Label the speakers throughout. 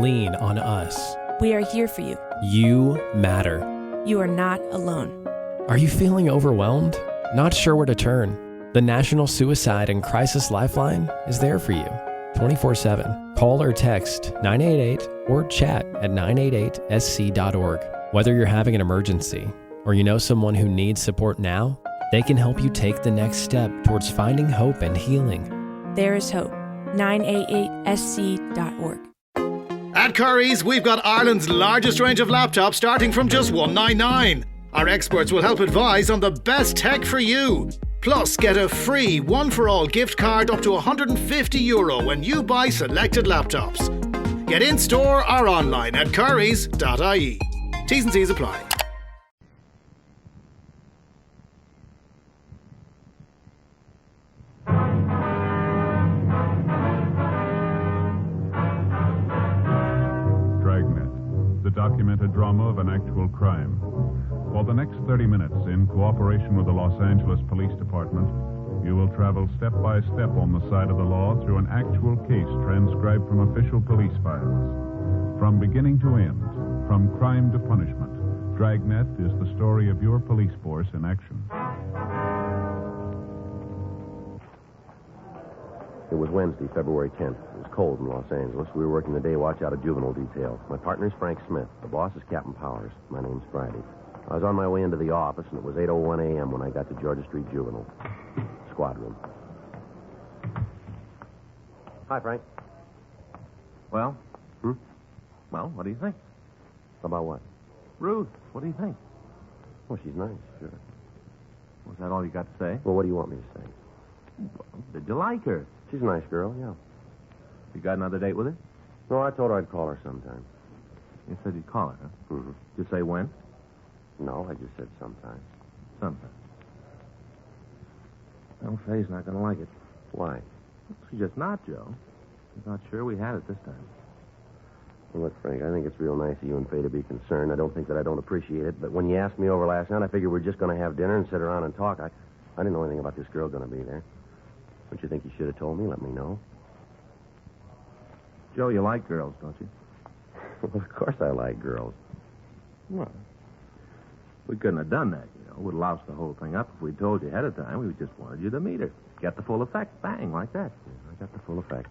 Speaker 1: lean on us.
Speaker 2: We are here for you.
Speaker 1: You matter.
Speaker 2: You are not alone.
Speaker 1: Are you feeling overwhelmed? Not sure where to turn? The National Suicide and Crisis Lifeline is there for you 24/7. Call or text 988 or chat at 988sc.org. Whether you're having an emergency or you know someone who needs support now, they can help you take the next step towards finding hope and healing.
Speaker 2: There is hope. 988sc.org.
Speaker 3: At Curry's, we've got Ireland's largest range of laptops starting from just $199. Our experts will help advise on the best tech for you. Plus, get a free one-for-all gift card up to €150 when you buy selected laptops. Get in-store or online at currys.ie. T's and C's apply.
Speaker 4: Dragnet, the documented drama of an actual crime. For the next 30 minutes, in cooperation with the Los Angeles Police Department, you will travel step by step on the side of the law through an actual case transcribed from official police files. From beginning to end, from crime to punishment, Dragnet is the story of your police force in action.
Speaker 5: It was Wednesday, February 10th. It was cold in Los Angeles. We were working the day watch out of juvenile detail. My partner's Frank Smith. The boss is Captain Powers. My name's Friday. I was on my way into the office, and it was 8:01 a.m. when I got to Georgia Street Juvenile. Squad room. Hi, Frank.
Speaker 6: Well?
Speaker 5: Hmm?
Speaker 6: Well, what do you think?
Speaker 5: About what?
Speaker 6: Ruth, what do you think?
Speaker 5: Well, she's nice, sure.
Speaker 6: Was that all you got to say?
Speaker 5: Well, what do you want me to say?
Speaker 6: Well, did you like her?
Speaker 5: She's a nice girl, yeah.
Speaker 6: You got another date with her?
Speaker 5: No, I told her I'd call her sometime.
Speaker 6: You said you'd call her, huh?
Speaker 5: Mm-hmm.
Speaker 6: Did you say when?
Speaker 5: No, I just said sometime.
Speaker 6: Sometime. Well, Faye's not going to like it.
Speaker 5: Why?
Speaker 6: She's just not, Joe. She's not sure we had it this time.
Speaker 5: Well, look, Frank, I think it's real nice of you and Faye to be concerned. I don't think that I don't appreciate it, but when you asked me over last night, I figured we're just going to have dinner and sit around and talk. I didn't know anything about this girl going to be there. Don't you think you should have told me? Let me know.
Speaker 6: Joe, you like girls, don't you?
Speaker 5: Well, of course I like girls.
Speaker 6: Well, we couldn't have done that, you know. Would have loused the whole thing up if we'd told you ahead of time. We just wanted you to meet her. Get the full effect. Bang, like that.
Speaker 5: Yeah, I got the full effect.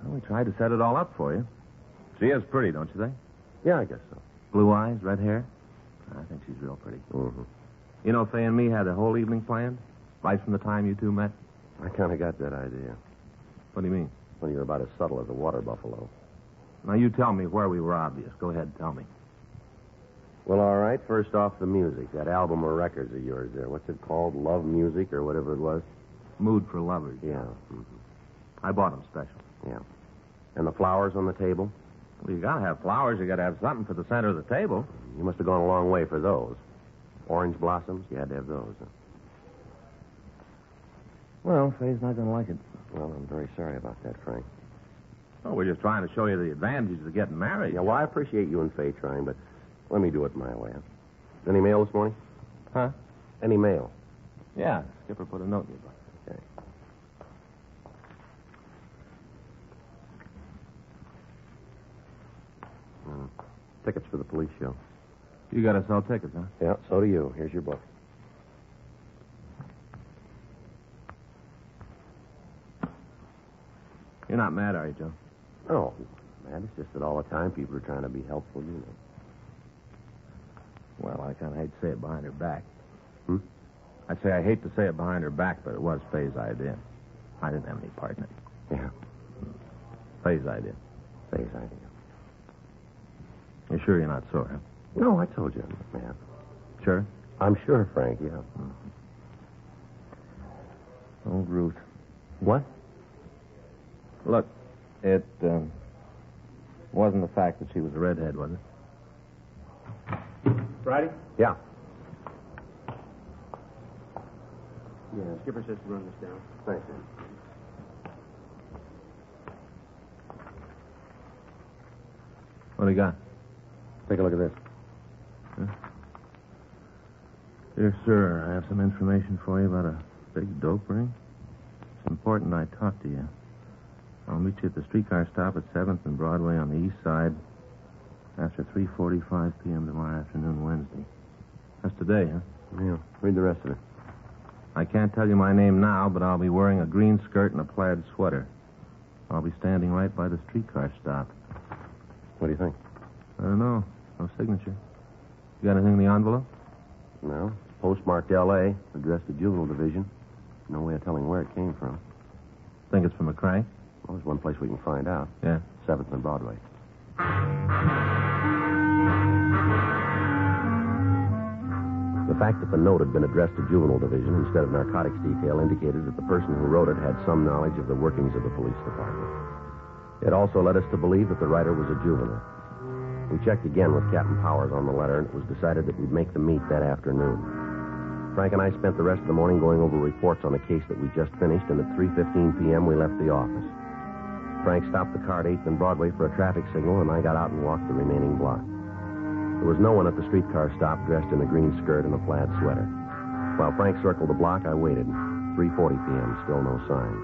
Speaker 6: Well, we tried to set it all up for you. She is pretty, don't you think?
Speaker 5: Yeah, I guess so.
Speaker 6: Blue eyes, red hair. I think she's real pretty.
Speaker 5: Mm-hmm.
Speaker 6: You know, Faye and me had the whole evening planned, right from the time you two met.
Speaker 5: I kind of got that idea.
Speaker 6: What do you mean?
Speaker 5: Well, you're about as subtle as a water buffalo.
Speaker 6: Now, you tell me where we were obvious. Go ahead and tell me.
Speaker 5: Well, all right. First off, the music. That album of records of yours there. What's it called? Love Music or whatever it was?
Speaker 6: Mood for Lovers.
Speaker 5: Yeah. Mm-hmm.
Speaker 6: I bought them special.
Speaker 5: Yeah. And the flowers on the table?
Speaker 6: Well, you gotta have flowers. You gotta have something for the center of the table.
Speaker 5: You must have gone a long way for those. Orange blossoms? You had to have those. Huh?
Speaker 6: Well, Faye's not gonna like it.
Speaker 5: Well, I'm very sorry about that, Frank.
Speaker 6: Well, we're just trying to show you the advantages of getting married.
Speaker 5: Yeah, well, I appreciate you and Faye trying, but let me do it my way. Huh? Any mail this morning?
Speaker 6: Huh?
Speaker 5: Any mail?
Speaker 6: Yeah. Skipper put a note in your book.
Speaker 5: Okay. Tickets for the police show.
Speaker 6: You gotta sell tickets, huh?
Speaker 5: Yeah, so do you. Here's your book.
Speaker 6: You're not mad, are you, Joe?
Speaker 5: Oh, man, it's just that all the time people are trying to be helpful, you know.
Speaker 6: Well, I kind of hate to say it behind her back.
Speaker 5: Hmm?
Speaker 6: I'd say I hate to say it behind her back, but it was Faye's idea. I didn't have any part in it.
Speaker 5: Yeah,
Speaker 6: Faye's idea.
Speaker 5: Faye's idea.
Speaker 6: You're sure you're not sore, huh?
Speaker 5: No, I told you, man.
Speaker 6: Sure?
Speaker 5: I'm sure, Frank, yeah.
Speaker 6: Mm-hmm. Old Ruth.
Speaker 5: What?
Speaker 6: Look, it wasn't the fact that she was a redhead, was it?
Speaker 7: Friday?
Speaker 5: Yeah.
Speaker 7: Yeah, Skipper says to run this down.
Speaker 5: Thanks, man.
Speaker 6: What do you got?
Speaker 5: Take a look at this.
Speaker 6: Huh? Dear sir, I have some information for you about a big dope ring. It's important I talk to you. I'll meet you at the streetcar stop at 7th and Broadway on the east side after 3:45 p.m. tomorrow afternoon, Wednesday. That's today, huh?
Speaker 5: Yeah, read the rest of it.
Speaker 6: I can't tell you my name now, but I'll be wearing a green skirt and a plaid sweater. I'll be standing right by the streetcar stop.
Speaker 5: What do you think?
Speaker 6: I don't know. No signature. You got anything in the envelope?
Speaker 5: No. Postmarked L.A., addressed to Juvenile Division. No way of telling where it came from.
Speaker 6: Think it's from a crank?
Speaker 5: Well, there's one place we can find out.
Speaker 6: Yeah.
Speaker 5: 7th and Broadway. The fact that the note had been addressed to Juvenile Division instead of Narcotics Detail indicated that the person who wrote it had some knowledge of the workings of the police department. It also led us to believe that the writer was a juvenile. We checked again with Captain Powers on the letter, and it was decided that we'd make the meet that afternoon. Frank and I spent the rest of the morning going over reports on a case that we just finished, and at 3:15 p.m. we left the office. Frank stopped the car at 8th and Broadway for a traffic signal, and I got out and walked the remaining block. There was no one at the streetcar stop dressed in a green skirt and a plaid sweater. While Frank circled the block, I waited. 3:40 p.m., still no sign.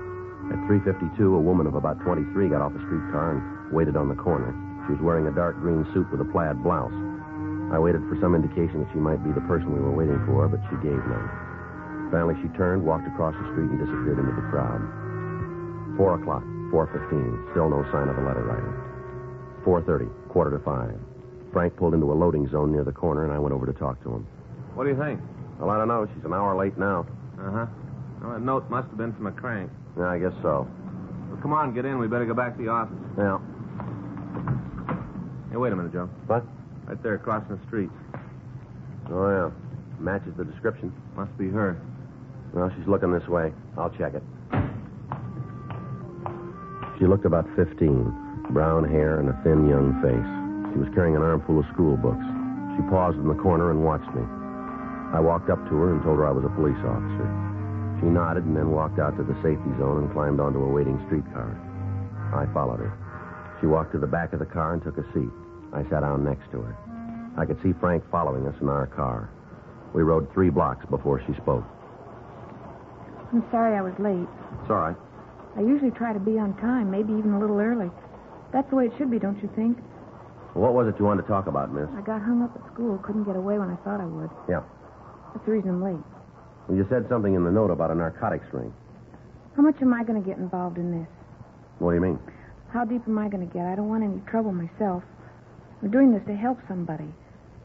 Speaker 5: At 3:52, a woman of about 23 got off the streetcar and waited on the corner. She was wearing a dark green suit with a plaid blouse. I waited for some indication that she might be the person we were waiting for, but she gave none. Finally, she turned, walked across the street, and disappeared into the crowd. 4 o'clock, 4:15, still no sign of the letter writer. 4:30, 4:45. Frank pulled into a loading zone near the corner, and I went over to talk to him.
Speaker 6: What do you think?
Speaker 5: Well, I don't know. She's an hour late now.
Speaker 6: Uh-huh. Well, that note must have been from a crank.
Speaker 5: Yeah, I guess so.
Speaker 6: Well, come on, get in. We better go back to the office.
Speaker 5: Yeah.
Speaker 6: Hey, wait a minute, Joe.
Speaker 5: What?
Speaker 6: Right there, crossing the street.
Speaker 5: Oh, yeah. Matches the description.
Speaker 6: Must be her.
Speaker 5: Well, she's looking this way. I'll check it. She looked about 15. Brown hair and a thin young face. She was carrying an armful of school books. She paused in the corner and watched me. I walked up to her and told her I was a police officer. She nodded and then walked out to the safety zone and climbed onto a waiting streetcar. I followed her. She walked to the back of the car and took a seat. I sat down next to her. I could see Frank following us in our car. We rode 3 blocks before she spoke.
Speaker 8: I'm sorry I was late.
Speaker 5: It's all right.
Speaker 8: I usually try to be on time, maybe even a little early. That's the way it should be, don't you think?
Speaker 5: What was it you wanted to talk about, miss?
Speaker 8: I got hung up at school, couldn't get away when I thought I would.
Speaker 5: Yeah.
Speaker 8: That's the reason I'm late.
Speaker 5: Well, you said something in the note about a narcotics ring.
Speaker 8: How much am I going to get involved in this?
Speaker 5: What do you mean?
Speaker 8: How deep am I going to get? I don't want any trouble myself. I'm doing this to help somebody,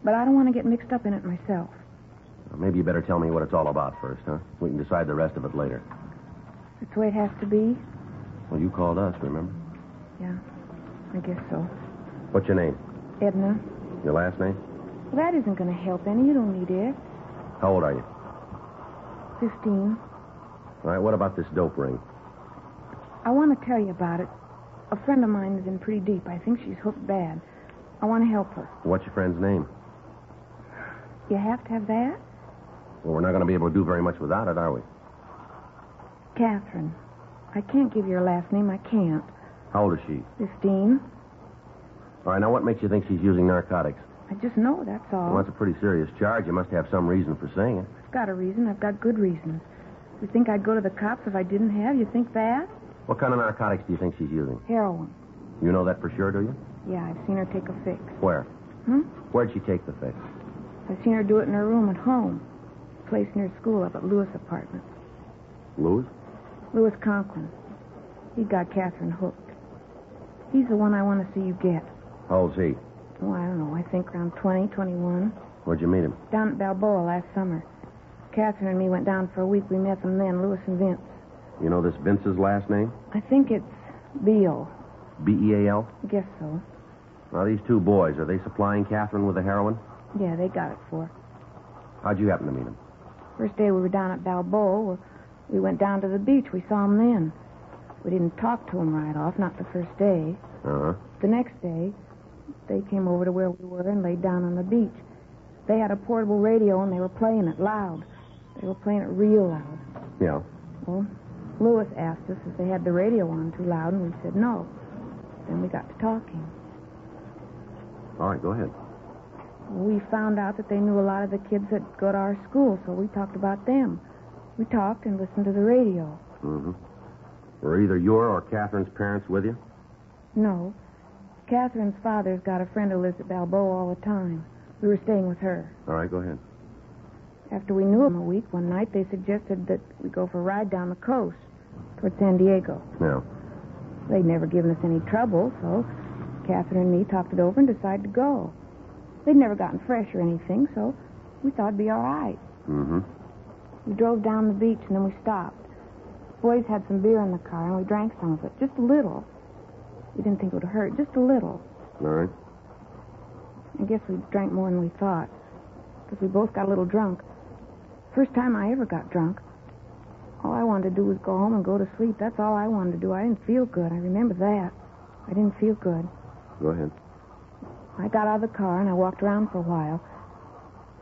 Speaker 8: but I don't want to get mixed up in it myself.
Speaker 5: Well, maybe you better tell me what it's all about first, huh? We can decide the rest of it later.
Speaker 8: That's the way it has to be?
Speaker 5: Well, you called us, remember?
Speaker 8: Yeah, I guess so.
Speaker 5: What's your name?
Speaker 8: Edna.
Speaker 5: Your last name?
Speaker 8: Well, that isn't going to help any. You don't need it.
Speaker 5: How old are you?
Speaker 8: 15.
Speaker 5: All right, what about this dope ring?
Speaker 8: I want to tell you about it. A friend of mine is in pretty deep. I think she's hooked bad. I want to help her.
Speaker 5: What's your friend's name?
Speaker 8: You have to have that?
Speaker 5: Well, we're not going to be able to do very much without it, are we?
Speaker 8: Catherine. I can't give you her last name. I can't.
Speaker 5: How old is she?
Speaker 8: 15.
Speaker 5: All right, now what makes you think she's using narcotics?
Speaker 8: I just know, that's all.
Speaker 5: Well, that's a pretty serious charge. You must have some reason for saying it.
Speaker 8: I've got a reason. I've got good reasons. You think I'd go to the cops if I didn't have? You think that?
Speaker 5: What kind of narcotics do you think she's using?
Speaker 8: Heroin.
Speaker 5: You know that for sure, do you?
Speaker 8: Yeah, I've seen her take a fix.
Speaker 5: Where?
Speaker 8: Hmm?
Speaker 5: Where'd she take the fix?
Speaker 8: I've seen her do it in her room at home. A place near school up at Lewis' apartment.
Speaker 5: Louis?
Speaker 8: Louis Conklin. He got Catherine hooked. He's the one I want to see you get.
Speaker 5: How old's he?
Speaker 8: Oh, I don't know. I think around 20, 21.
Speaker 5: Where'd you meet him?
Speaker 8: Down at Balboa last summer. Catherine and me went down for a week. We met them then, Louis and Vince.
Speaker 5: You know this Vince's last name?
Speaker 8: I think it's Beal.
Speaker 5: B-E-A-L?
Speaker 8: I guess so.
Speaker 5: Now, these 2 boys, are they supplying Catherine with the heroin?
Speaker 8: Yeah, they got it for her.
Speaker 5: How'd you happen to meet them?
Speaker 8: First day we were down at Balboa, we went down to the beach. We saw them then. We didn't talk to them right off, not the first day.
Speaker 5: Uh-huh.
Speaker 8: The next day, they came over to where we were and laid down on the beach. They had a portable radio, and they were playing it loud. They were playing it real loud.
Speaker 5: Yeah.
Speaker 8: Well, Louis asked us if they had the radio on too loud, and we said no. Then we got to talking.
Speaker 5: All right, go ahead.
Speaker 8: We found out that they knew a lot of the kids that go to our school, so we talked about them. We talked and listened to the radio.
Speaker 5: Mm-hmm. Were either your or Catherine's parents with you?
Speaker 8: No. Catherine's father's got a friend who lives at Balboa all the time. We were staying with her.
Speaker 5: All right, go ahead.
Speaker 8: After we knew him a week, one night they suggested that we go for a ride down the coast toward San Diego.
Speaker 5: Yeah.
Speaker 8: They'd never given us any trouble, so Catherine and me talked it over and decided to go. They'd never gotten fresh or anything, so we thought it'd be all right.
Speaker 5: Mm-hmm.
Speaker 8: We drove down the beach, and then we stopped. The boys had some beer in the car, and we drank some of it, just a little. We didn't think it would hurt, just a little.
Speaker 5: All right.
Speaker 8: I guess we drank more than we thought, because we both got a little drunk. First time I ever got drunk. All I wanted to do was go home and go to sleep. That's all I wanted to do. I didn't feel good. I remember that. I didn't feel good.
Speaker 5: Go ahead.
Speaker 8: I got out of the car, and I walked around for a while.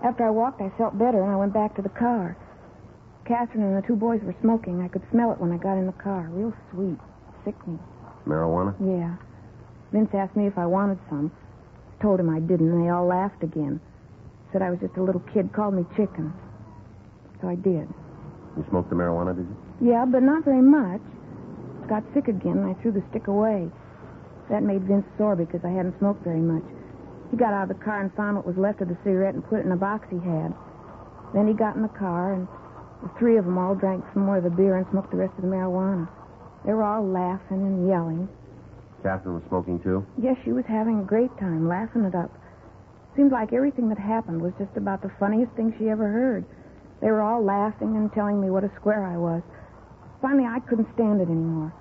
Speaker 8: After I walked, I felt better, and I went back to the car. Catherine and the two boys were smoking. I could smell it when I got in the car. Real sweet. Sickening.
Speaker 5: Marijuana?
Speaker 8: Yeah. Vince asked me if I wanted some. I told him I didn't, and they all laughed again. Said I was just a little kid, called me chicken. So I did.
Speaker 5: You smoked the marijuana, did you?
Speaker 8: Yeah, but not very much. Got sick again, and I threw the stick away. That made Vince sore because I hadn't smoked very much. He got out of the car and found what was left of the cigarette and put it in a box he had. Then he got in the car, and the three of them all drank some more of the beer and smoked the rest of the marijuana. They were all laughing and yelling.
Speaker 5: Catherine was smoking, too?
Speaker 8: Yes, she was having a great time, laughing it up. Seemed like everything that happened was just about the funniest thing she ever heard. They were all laughing and telling me what a square I was. Finally, I couldn't stand it anymore.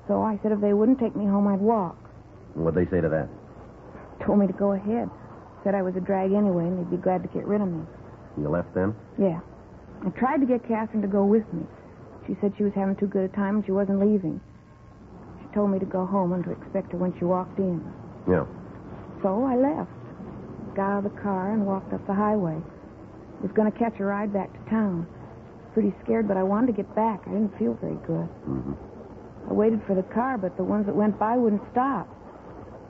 Speaker 8: So I said if they wouldn't take me home, I'd walk.
Speaker 5: What'd they say to that?
Speaker 8: Told me to go ahead. Said I was a drag anyway, and they'd be glad to get rid of me.
Speaker 5: You left then?
Speaker 8: Yeah. I tried to get Catherine to go with me. She said she was having too good a time and she wasn't leaving. She told me to go home and to expect her when she walked in.
Speaker 5: Yeah.
Speaker 8: So I left. Got out of the car and walked up the highway. Was going to catch a ride back to town. Pretty scared, but I wanted to get back. I didn't feel very good.
Speaker 5: Mm-hmm.
Speaker 8: I waited for the car, but the ones that went by wouldn't stop.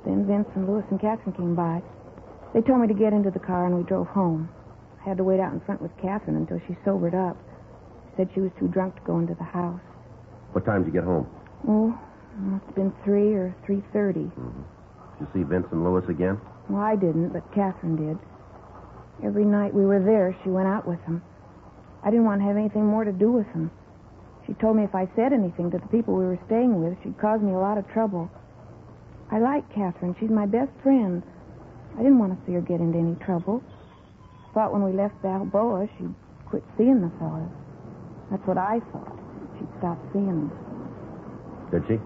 Speaker 8: Then Vince and Louis and Catherine came by. They told me to get into the car, and we drove home. I had to wait out in front with Catherine until she sobered up. She said she was too drunk to go into the house.
Speaker 5: What time did you get home?
Speaker 8: Oh, it must have been 3 or 3:30.
Speaker 5: Mm-hmm. Did you see Vince and Louis again?
Speaker 8: Well, I didn't, but Catherine did. Every night we were there, she went out with them. I didn't want to have anything more to do with them. She told me if I said anything to the people we were staying with, she'd cause me a lot of trouble. I like Catherine. She's my best friend. I didn't want to see her get into any trouble. I thought when we left Balboa, she'd quit seeing the fellas. That's what I thought. She'd stop seeing them.
Speaker 5: Did she?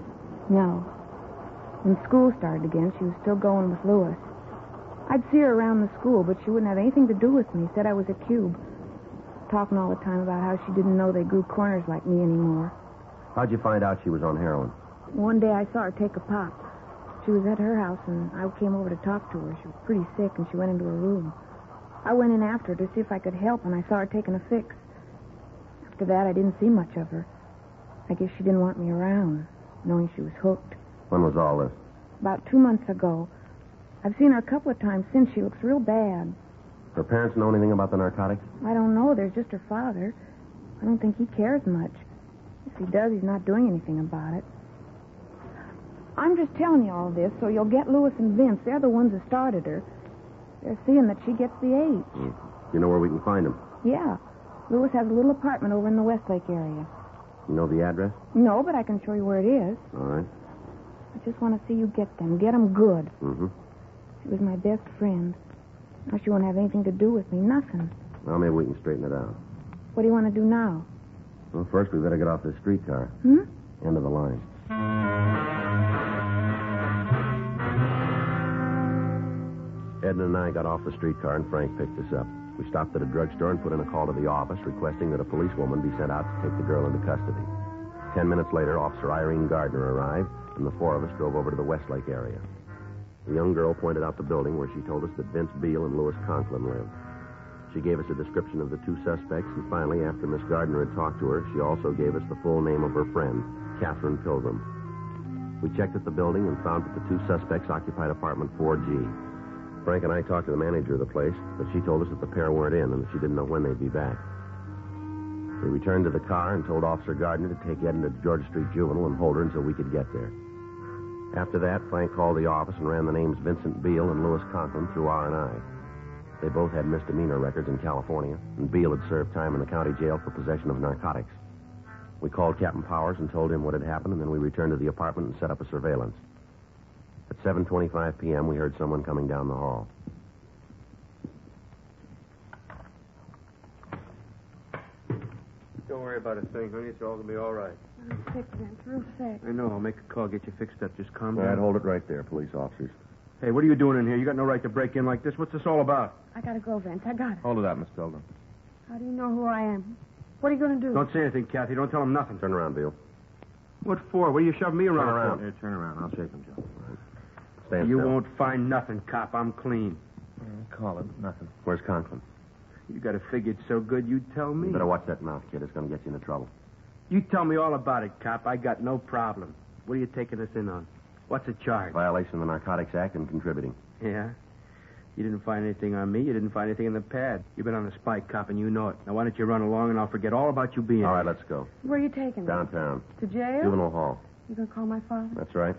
Speaker 8: No. When school started again, she was still going with Louis. I'd see her around the school, but she wouldn't have anything to do with me. Said I was a cube. Talking all the time about how she didn't know they grew corners like me anymore.
Speaker 5: How'd you find out she was on heroin?
Speaker 8: One day I saw her take a pop. She was at her house, and I came over to talk to her. She was pretty sick, and she went into her room. I went in after her to see if I could help, and I saw her taking a fix. After that, I didn't see much of her. I guess she didn't want me around, knowing she was hooked.
Speaker 5: When was all this?
Speaker 8: About 2 months ago. I've seen her a couple of times since. She looks real bad.
Speaker 5: Her parents know anything about the narcotics?
Speaker 8: I don't know. There's just her father. I don't think he cares much. If he does, he's not doing anything about it. I'm just telling you all this so you'll get Louis and Vince. They're the ones that started her. They're seeing that she gets the H.
Speaker 5: You know where we can find them?
Speaker 8: Yeah. Louis has a little apartment over in the Westlake area.
Speaker 5: You know the address?
Speaker 8: No, but I can show you where it is.
Speaker 5: All right.
Speaker 8: I just want to see you get them. Get them good.
Speaker 5: Mm-hmm.
Speaker 8: She was my best friend. Now she won't have anything to do with me. Nothing.
Speaker 5: Well, maybe we can straighten it out.
Speaker 8: What do you want to do now?
Speaker 5: Well, first we better get off this streetcar. End of the line. Edna and I got off the streetcar, and Frank picked us up. We stopped at a drugstore and put in a call to the office requesting that a policewoman be sent out to take the girl into custody. 10 minutes later, Officer Irene Gardner arrived, and the four of us drove over to the Westlake area. The young girl pointed out the building where she told us that Vince Beale and Louis Conklin lived. She gave us a description of the two suspects, and finally, after Miss Gardner had talked to her, she also gave us the full name of her friend, Catherine Pilgrim. We checked at the building and found that the two suspects occupied apartment 4G. Frank and I talked to the manager of the place, but she told us that the pair weren't in and that she didn't know when they'd be back. We returned to the car and told Officer Gardner to take Edna to Georgia Street Juvenile and hold her until we could get there. After that, Frank called the office and ran the names Vincent Beale and Louis Conklin through R&I. They both had misdemeanor records in California, and Beale had served time in the county jail for possession of narcotics. We called Captain Powers and told him what had happened, and then we returned to the apartment and set up a surveillance. At 7:25 p.m., we heard someone coming down the hall.
Speaker 7: Don't worry about a thing, honey. It's all going to be all right.
Speaker 8: I'm sick, Vince. Real sick.
Speaker 7: I know. I'll make a call, get you fixed up. Just calm
Speaker 5: All
Speaker 7: down.
Speaker 5: right, hold it right there, police officers.
Speaker 7: Hey, what are you doing in here? You got no right to break in like this. What's this all about?
Speaker 8: I gotta go, Vince. I got it.
Speaker 6: Hold it up, Miss Pilgrim.
Speaker 8: How do you know who I am? What are you gonna do?
Speaker 7: Don't say anything, Kathy. Don't tell him nothing.
Speaker 5: Turn around, Beale.
Speaker 7: What for? What are you shoving me around
Speaker 5: Turn around.
Speaker 7: for?
Speaker 6: Here, turn around. I'll shake him, Joe.
Speaker 5: Stand
Speaker 7: You
Speaker 5: still.
Speaker 7: won't find nothing, cop. I'm clean.
Speaker 6: Call it. Nothing.
Speaker 5: Where's Conklin?
Speaker 7: You got to figure it's so good you'd tell me.
Speaker 5: You better watch that mouth, kid. It's going to get you into trouble.
Speaker 7: You tell me all about it, cop. I got no problem. What are you taking us in on? What's the charge?
Speaker 5: Violation of the Narcotics Act and contributing.
Speaker 7: Yeah? You didn't find anything on me. You didn't find anything in the pad. You've been on the spike, cop, and you know it. Now, why don't you run along, and I'll forget all about you being
Speaker 5: All right,
Speaker 7: here.
Speaker 5: let's go.
Speaker 8: Where are you taking me?
Speaker 5: Downtown.
Speaker 8: To jail?
Speaker 5: Juvenile hall.
Speaker 8: You gonna call my father?
Speaker 5: That's right.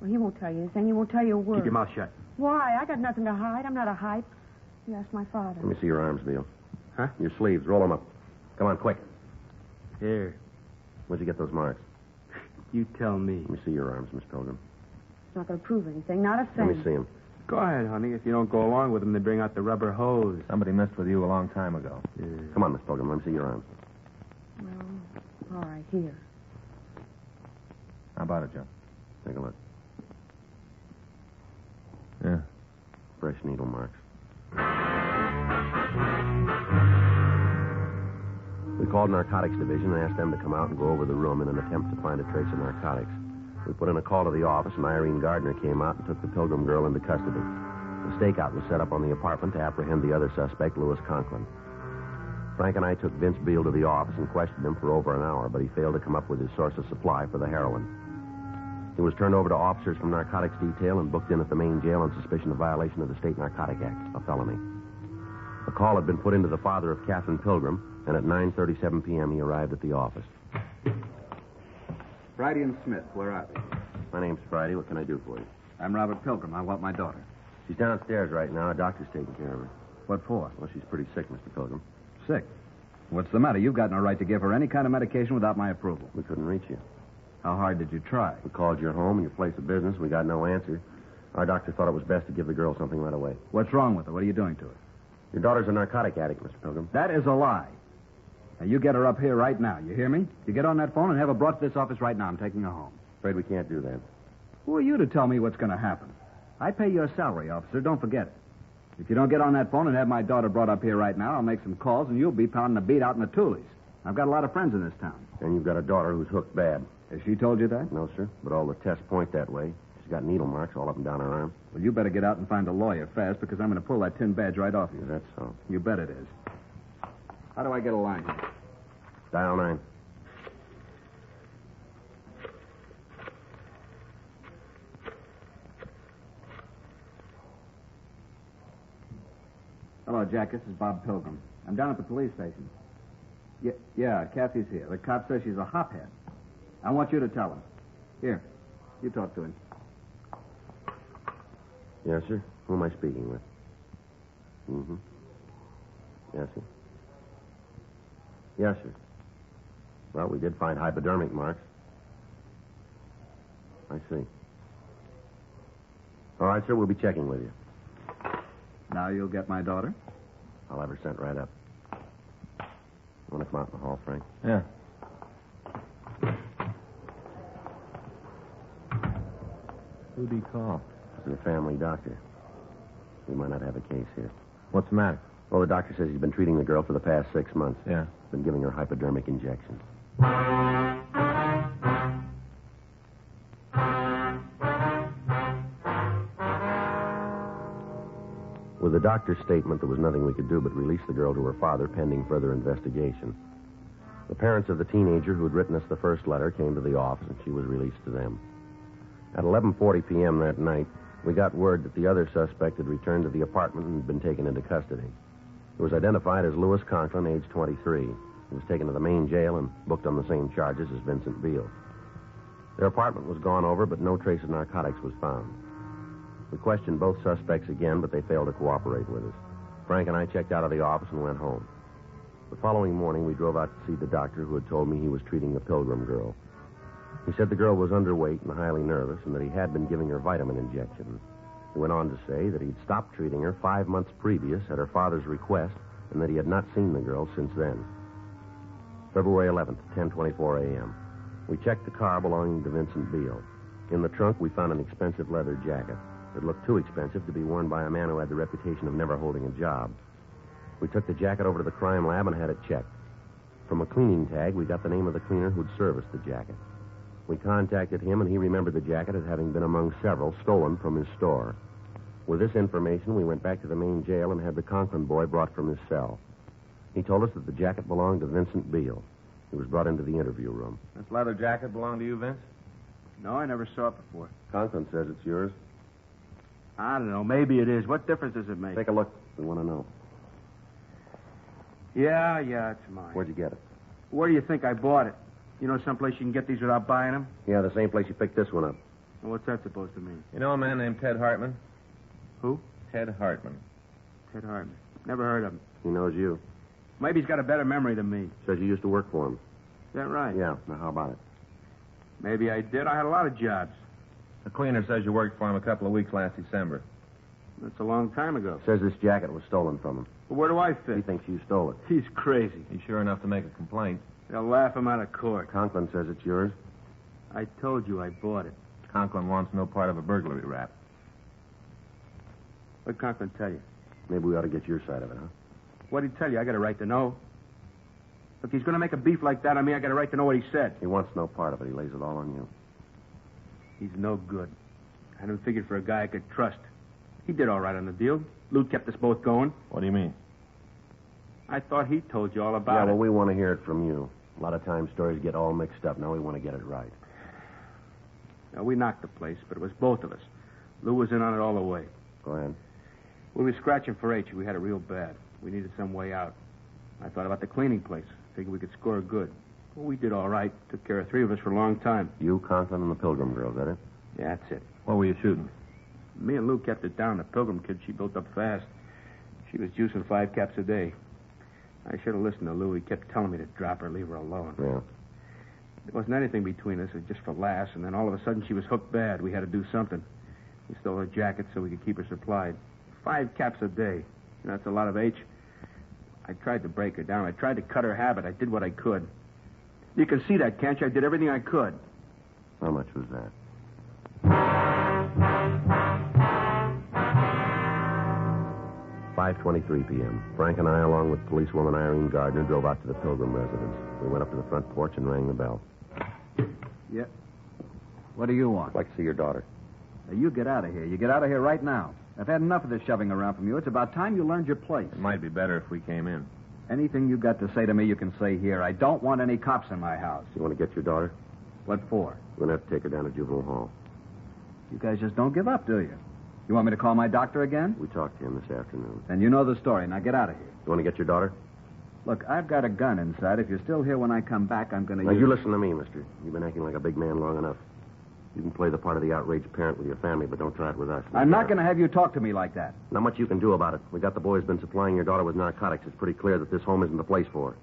Speaker 8: Well, he won't tell you anything. He won't tell you a word.
Speaker 7: Keep your mouth shut.
Speaker 8: Why? I got nothing to hide. I'm not a hype. You ask my father.
Speaker 5: Let me see your arms, Beale.
Speaker 7: Huh?
Speaker 5: Your sleeves. Roll them up. Come on, quick.
Speaker 7: Here.
Speaker 5: Where'd you get those marks?
Speaker 7: You tell me.
Speaker 5: Let me see your arms, Miss Pilgrim.
Speaker 8: It's not gonna prove anything. Not a
Speaker 5: Let
Speaker 8: thing.
Speaker 5: me see them.
Speaker 7: Go ahead, honey. If you don't go along with them, they bring out the rubber hose.
Speaker 6: Somebody messed with you a long time ago.
Speaker 5: Come on, Miss Pilgrim. Let me see your arms.
Speaker 8: Well, all right, here.
Speaker 6: How about it, Joe?
Speaker 5: Take a look.
Speaker 6: Yeah.
Speaker 5: Fresh needle marks. We called Narcotics Division and asked them to come out and go over the room in an attempt to find a trace of narcotics. We put in a call to the office, and Irene Gardner came out and took the Pilgrim girl into custody. A stakeout was set up on the apartment to apprehend the other suspect, Louis Conklin. Frank and I took Vince Beale to the office and questioned him for over an hour, but he failed to come up with his source of supply for the heroin. He was turned over to officers from Narcotics Detail and booked in at the main jail on suspicion of violation of the State Narcotic Act, a felony. A call had been put into the father of Catherine Pilgrim, and at 9:37 p.m. he arrived at the office.
Speaker 9: Friday and Smith, where are they?
Speaker 5: My name's Friday. What can I do for you?
Speaker 9: I'm Robert Pilgrim. I want my daughter.
Speaker 5: She's downstairs right now. A doctor's taking care of her.
Speaker 9: What for?
Speaker 5: Well, she's pretty sick, Mr. Pilgrim.
Speaker 9: Sick. What's the matter? You've got no right to give her any kind of medication without my approval.
Speaker 5: We couldn't reach you.
Speaker 9: How hard did you try?
Speaker 5: We called your home and your place of business. We got no answer. Our doctor thought it was best to give the girl something right away.
Speaker 9: What's wrong with her? What are you doing to her?
Speaker 5: Your daughter's a narcotic addict, Mr. Pilgrim.
Speaker 9: That is a lie. Now, you get her up here right now. You hear me? You get on that phone and have her brought to this office right now. I'm taking her home.
Speaker 5: Afraid we can't do that.
Speaker 9: Who are you to tell me what's going to happen? I pay your salary, officer. Don't forget it. If you don't get on that phone and have my daughter brought up here right now, I'll make some calls and you'll be pounding the beat out in the Toolies. I've got a lot of friends in this town.
Speaker 5: And you've got a daughter who's hooked bad.
Speaker 9: Has she told you that?
Speaker 5: No, sir. But all the tests point that way. She's got needle marks all up and down her arm.
Speaker 9: Well, you better get out and find a lawyer fast because I'm going to pull that tin badge right off you.
Speaker 5: That's so.
Speaker 9: You bet it is. How do I get a line here?
Speaker 5: Dial 9.
Speaker 9: Hello, Jack. This is Bob Pilgrim. I'm down at the police station. Yeah, Kathy's here. The cop says she's a hophead. I want you to tell him. Here, you talk to him.
Speaker 5: Yes, sir. Who am I speaking with? Mm-hmm. Yes, sir. Yes, sir. Well, we did find hypodermic marks. I see. All right, sir. We'll be checking with you.
Speaker 9: Now you'll get my daughter?
Speaker 5: I'll have her sent right up. Want to come out in the hall, Frank?
Speaker 6: Yeah. Who'd he call?
Speaker 5: This is a family doctor. We might not have a case here.
Speaker 6: What's the matter?
Speaker 5: Well, the doctor says he's been treating the girl for the past 6 months.
Speaker 6: Yeah.
Speaker 5: Been giving her hypodermic injections. With the doctor's statement, there was nothing we could do but release the girl to her father pending further investigation. The parents of the teenager who had written us the first letter came to the office, and she was released to them. At 11:40 p.m. that night, we got word that the other suspect had returned to the apartment and been taken into custody. He was identified as Louis Conklin, age 23. He was taken to the main jail and booked on the same charges as Vincent Beale. Their apartment was gone over, but no trace of narcotics was found. We questioned both suspects again, but they failed to cooperate with us. Frank and I checked out of the office and went home. The following morning, we drove out to see the doctor who had told me he was treating the Pilgrim girl. He said the girl was underweight and highly nervous and that he had been giving her vitamin injections. He went on to say that he'd stopped treating her 5 months previous at her father's request and that he had not seen the girl since then. February 11th, 10:24 a.m. We checked the car belonging to Vincent Beale. In the trunk, we found an expensive leather jacket. It looked too expensive to be worn by a man who had the reputation of never holding a job. We took the jacket over to the crime lab and had it checked. From a cleaning tag, we got the name of the cleaner who'd serviced the jacket. We contacted him, and he remembered the jacket as having been among several stolen from his store. With this information, we went back to the main jail and had the Conklin boy brought from his cell. He told us that the jacket belonged to Vincent Beale. He was brought into the interview room.
Speaker 6: This leather jacket belong to you, Vince?
Speaker 7: No, I never saw it before.
Speaker 5: Conklin says it's yours.
Speaker 7: I don't know. Maybe it is. What difference does it make?
Speaker 5: Take a look. We want to know.
Speaker 7: Yeah, it's mine.
Speaker 5: Where'd you get it?
Speaker 7: Where do you think I bought it? You know someplace you can get these without buying them?
Speaker 5: Yeah, the same place you picked this one up.
Speaker 7: Well, what's that supposed to mean?
Speaker 6: You know a man named Ted Hartman?
Speaker 7: Who?
Speaker 6: Ted Hartman.
Speaker 7: Ted Hartman. Never heard of him.
Speaker 5: He knows you.
Speaker 7: Maybe he's got a better memory than me.
Speaker 5: Says you used to work for him.
Speaker 7: Is that right?
Speaker 5: Yeah. Now, how about it?
Speaker 7: Maybe I did. I had a lot of jobs.
Speaker 6: The cleaner says you worked for him a couple of weeks last December.
Speaker 7: That's a long time ago.
Speaker 5: Says this jacket was stolen from him.
Speaker 7: Well, where do I
Speaker 5: He
Speaker 7: fit?
Speaker 5: thinks you stole it.
Speaker 7: He's crazy.
Speaker 6: He's sure enough to make a complaint.
Speaker 7: They'll laugh him out of court.
Speaker 5: Conklin says it's yours.
Speaker 7: I told you I bought it.
Speaker 6: Conklin wants no part of a burglary rap.
Speaker 7: What'd Conklin tell you?
Speaker 5: Maybe we ought to get your side of it, huh?
Speaker 7: What'd he tell you? I got a right to know. If he's going to make a beef like that on me, I got a right to know what he said.
Speaker 5: He wants no part of it. He lays it all on you.
Speaker 7: He's no good. I hadn't figured for a guy I could trust. He did all right on the deal. Lou kept us both going.
Speaker 6: What do you mean?
Speaker 7: I thought he told you all
Speaker 5: Yeah,
Speaker 7: about
Speaker 5: well,
Speaker 7: it.
Speaker 5: we want to hear it from you. A lot of times stories get all mixed up. Now we want to get it right.
Speaker 7: Now, we knocked the place, but it was both of us. Lou was in on it all the way.
Speaker 5: Go ahead.
Speaker 7: We were scratching for H. We had it real bad. We needed some way out. I thought about the cleaning place. Figured we could score good. Well, we did all right. Took care of 3 of us for a long time.
Speaker 5: You, Conklin, and the Pilgrim girl, is that it?
Speaker 7: Yeah, that's it.
Speaker 6: What were you shooting?
Speaker 7: Me and Lou kept it down. The Pilgrim kid, she built up fast. She was juicing 5 caps a day. I should have listened to Lou. He kept telling me to drop her, leave her alone.
Speaker 5: Yeah.
Speaker 7: There wasn't anything between us. It was just for laughs. And then all of a sudden she was hooked bad. We had to do something. We stole her jacket so we could keep her supplied. 5 caps a day. You know, that's a lot of H. I tried to break her down. I tried to cut her habit. I did what I could. You can see that, can't you? I did everything I could.
Speaker 5: How much was that? "5:23 p.m. Frank and I, along with policewoman Irene Gardner, drove out to the Pilgrim residence. We went up to the front porch and rang the bell.
Speaker 9: Yeah. What do you want?
Speaker 5: I'd like to see your daughter.
Speaker 9: Now, you get out of here. You get out of here right now. I've had enough of this shoving around from you. It's about time you learned your place.
Speaker 6: It might be better if we came in.
Speaker 9: Anything you got to say to me, you can say here. I don't want any cops in my house.
Speaker 5: You want to get your daughter?
Speaker 9: What for?
Speaker 5: We're going to have to take her down to juvenile hall.
Speaker 9: You guys just don't give up, do you? You want me to call my doctor again?
Speaker 5: We talked to him this afternoon.
Speaker 9: Then you know the story. Now get out of here.
Speaker 5: You want to get your daughter?
Speaker 9: Look, I've got a gun inside. If you're still here when I come back, I'm going to
Speaker 5: Now, you listen to me, mister. You've been acting like a big man long enough. You can play the part of the outraged parent with your family, but don't try it with us.
Speaker 9: I'm not going to have you talk to me like that.
Speaker 5: Not much you can do about it. We got the boys been supplying your daughter with narcotics. It's pretty clear that this home isn't the place for her.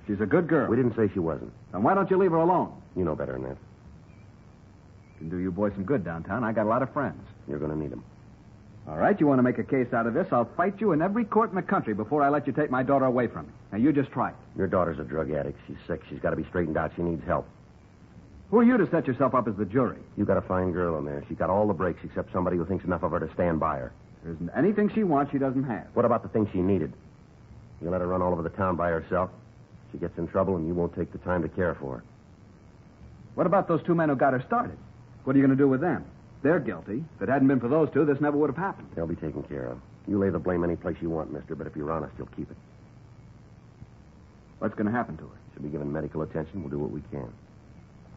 Speaker 9: She's a good girl.
Speaker 5: We didn't say she wasn't.
Speaker 9: Then why don't you leave her alone?
Speaker 5: You know better than that.
Speaker 9: Can do you boys some good downtown. I got a lot of friends.
Speaker 5: You're going to need them.
Speaker 9: All right, you want to make a case out of this? I'll fight you in every court in the country before I let you take my daughter away from me. Now, you just try it.
Speaker 5: Your daughter's a drug addict. She's sick. She's got to be straightened out. She needs help.
Speaker 9: Who are you to set yourself up as the jury?
Speaker 5: You got a fine girl in there. She's got all the breaks except somebody who thinks enough of her to stand by her.
Speaker 9: There isn't anything she wants she doesn't have.
Speaker 5: What about the things she needed? You let her run all over the town by herself. She gets in trouble, and you won't take the time to care for her.
Speaker 9: What about those 2 men who got her started? What are you going to do with them? They're guilty. If it hadn't been for those 2, this never would have happened.
Speaker 5: They'll be taken care of. You lay the blame any place you want, mister, but if you're honest, you'll keep it.
Speaker 9: What's going to happen to her?
Speaker 5: She'll be given medical attention. We'll do what we can.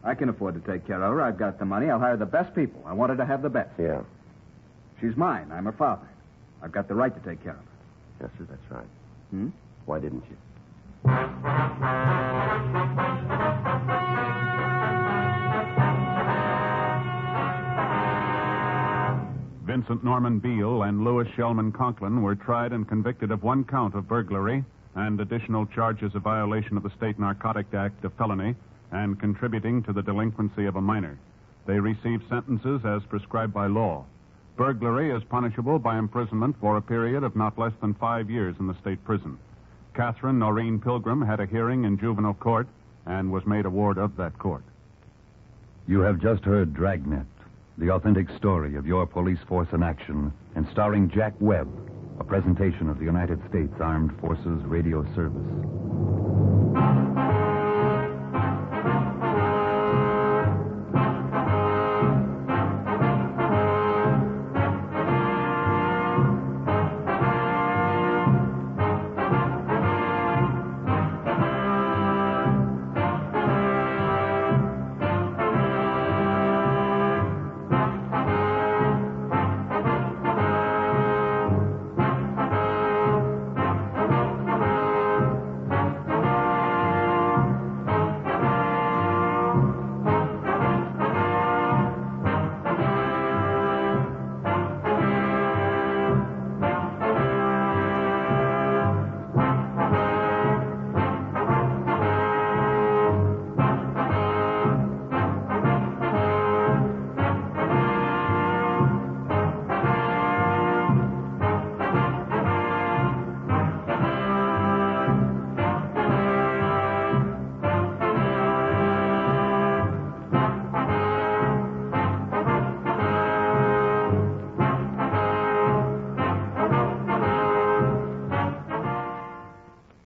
Speaker 9: I can afford to take care of her. I've got the money. I'll hire the best people. I want her to have the best.
Speaker 5: Yeah.
Speaker 9: She's mine. I'm her father. I've got the right to take care of her.
Speaker 5: Yes, sir, that's right.
Speaker 9: Hmm?
Speaker 5: Why didn't you?
Speaker 4: Vincent Norman Beale and Louis Shellman Conklin were tried and convicted of one count of burglary and additional charges of violation of the State Narcotic Act of felony and contributing to the delinquency of a minor. They received sentences as prescribed by law. Burglary is punishable by imprisonment for a period of not less than 5 years in the state prison. Catherine Noreen Pilgrim had a hearing in juvenile court and was made a ward of that court.
Speaker 10: You have just heard Dragnet, the authentic story of your police force in action, and starring Jack Webb, a presentation of the United States Armed Forces Radio Service.